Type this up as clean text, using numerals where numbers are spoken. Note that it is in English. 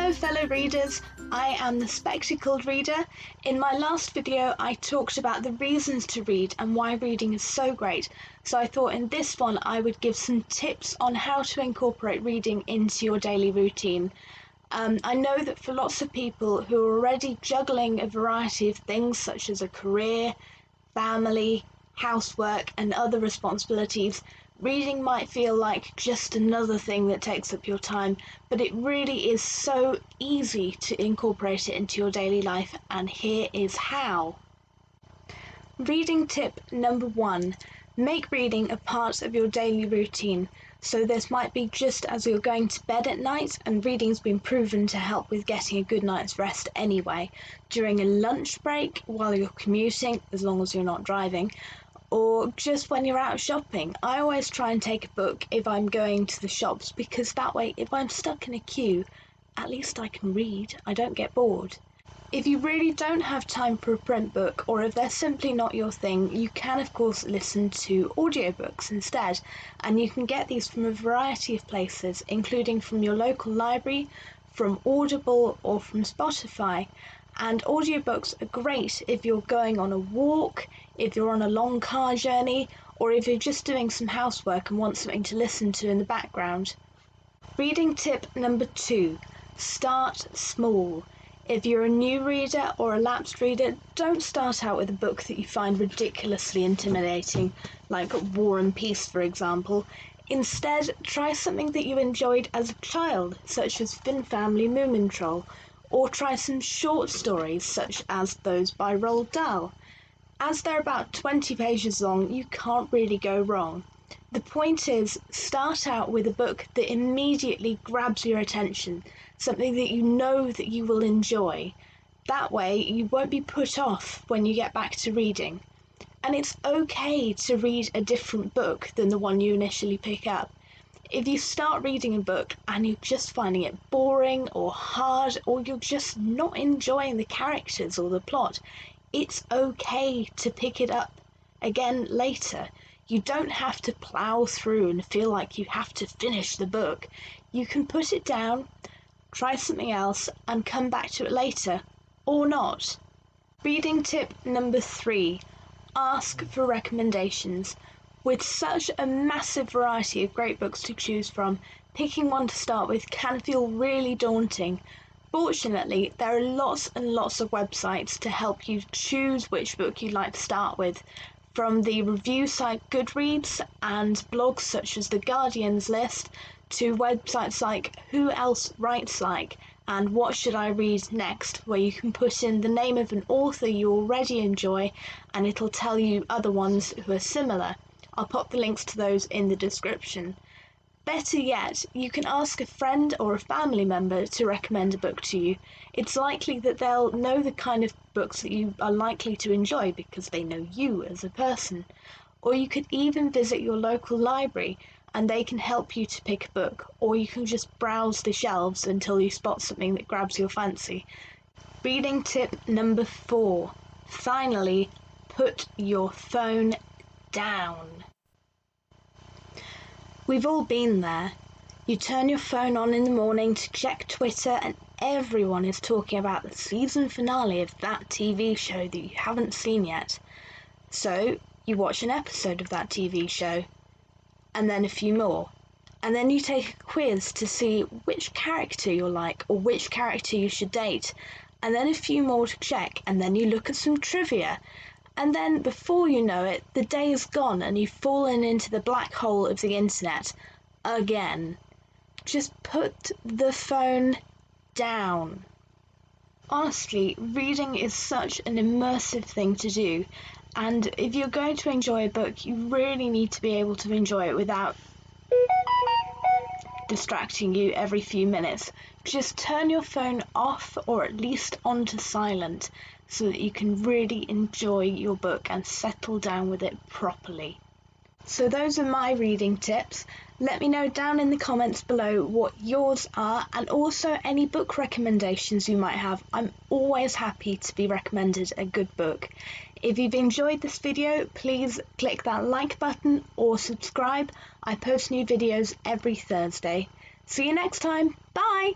Hello fellow readers, I am the Spectacled Reader. In my last video I talked about the reasons to read and why reading is so great, so I thought in this one I would give some tips on how to incorporate reading into your daily routine. I know that for lots of people who are already juggling a variety of things such as a career, family, housework and other responsibilities, reading might feel like just another thing that takes up your time, but it really is so easy to incorporate it into your daily life, and here is how. Reading tip number 1. Make reading a part of your daily routine. So this might be just as you're going to bed at night, and reading's been proven to help with getting a good night's rest anyway, during a lunch break, while you're commuting, as long as you're not driving, or just when you're out shopping. I always try and take a book if I'm going to the shops, because that way if I'm stuck in a queue, at least I can read, I don't get bored. If you really don't have time for a print book, or if they're simply not your thing, you can of course listen to audiobooks instead, and you can get these from a variety of places, including from your local library, from Audible or from Spotify. And audiobooks are great if you're going on a walk, if you're on a long car journey, or if you're just doing some housework and want something to listen to in the background. Reading tip number 2. Start small. If you're a new reader or a lapsed reader, don't start out with a book that you find ridiculously intimidating, like War and Peace for example. Instead, try something that you enjoyed as a child, such as Finn Family Moomintroll, or try some short stories such as those by Roald Dahl. As they're about 20 pages long, you can't really go wrong. The point is, start out with a book that immediately grabs your attention, something that you know that you will enjoy. That way you won't be put off when you get back to reading. And it's okay to read a different book than the one you initially pick up. If you start reading a book and you're just finding it boring or hard, or you're just not enjoying the characters or the plot, it's okay to pick it up again later. You don't have to plow through and feel like you have to finish the book. You can put it down, try something else, and come back to it later, or not. Reading tip number 3. Ask for recommendations. With such a massive variety of great books to choose from, picking one to start with can feel really daunting. Fortunately, there are lots and lots of websites to help you choose which book you'd like to start with, from the review site Goodreads and blogs such as The Guardian's List, to websites like Who Else Writes Like and What Should I Read Next, where you can put in the name of an author you already enjoy and it'll tell you other ones who are similar. I'll pop the links to those in the description. Better yet, you can ask a friend or a family member to recommend a book to you. It's likely that they'll know the kind of books that you are likely to enjoy because they know you as a person. Or you could even visit your local library and they can help you to pick a book, or you can just browse the shelves until you spot something that grabs your fancy. Reading tip number 4. Finally, put your phone down. We've all been there. You turn your phone on in the morning to check Twitter and everyone is talking about the season finale of that TV show that you haven't seen yet. So you watch an episode of that TV show, and then a few more, and then you take a quiz to see which character you're like or which character you should date, and then a few more to check, and then you look at some trivia. And then, before you know it, the day is gone and you've fallen into the black hole of the internet again. Just put the phone down. Honestly, reading is such an immersive thing to do, and if you're going to enjoy a book, you really need to be able to enjoy it without distracting you every few minutes. Just turn your phone off, or at least onto silent, so that you can really enjoy your book and settle down with it properly. So those are my reading tips. Let me know down in the comments below what yours are, and also any book recommendations you might have. I'm always happy to be recommended a good book. If you've enjoyed this video, please click that like button or subscribe. I post new videos every Thursday. See you next time. Bye!